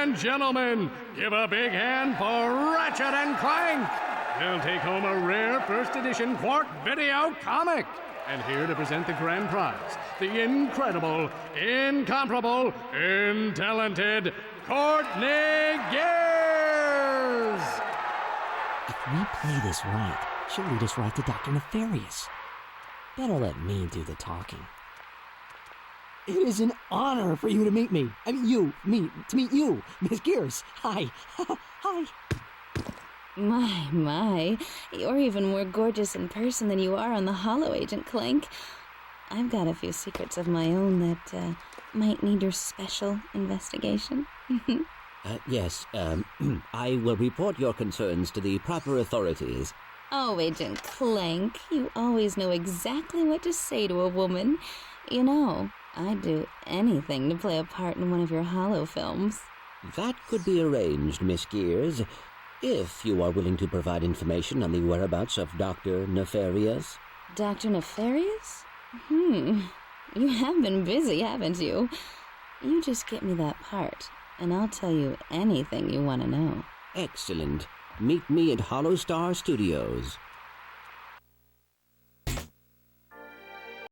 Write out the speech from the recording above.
and gentlemen, give a big hand for Ratchet and Clank. They'll take home a rare first edition Qwark video comic. And here to present the grand prize, the incredible, incomparable, intalented Courtney Gears! If we play this right, she'll lead us right to Dr. Nefarious. Better let me do the talking. It is an honor for you to meet me. To meet you, Miss Gears. Hi. Hi. My, you're even more gorgeous in person than you are on the Holo, Agent Clank. I've got a few secrets of my own that might need your special investigation. Yes, I will report your concerns to the proper authorities. Oh, Agent Clank, you always know exactly what to say to a woman. You know, I'd do anything to play a part in one of your Holo films. That could be arranged, Miss Gears, if you are willing to provide information on the whereabouts of Dr. Nefarious. Dr. Nefarious? You have been busy, haven't you? You just get me that part, and I'll tell you anything you want to know. Excellent. Meet me at Hollow Star Studios.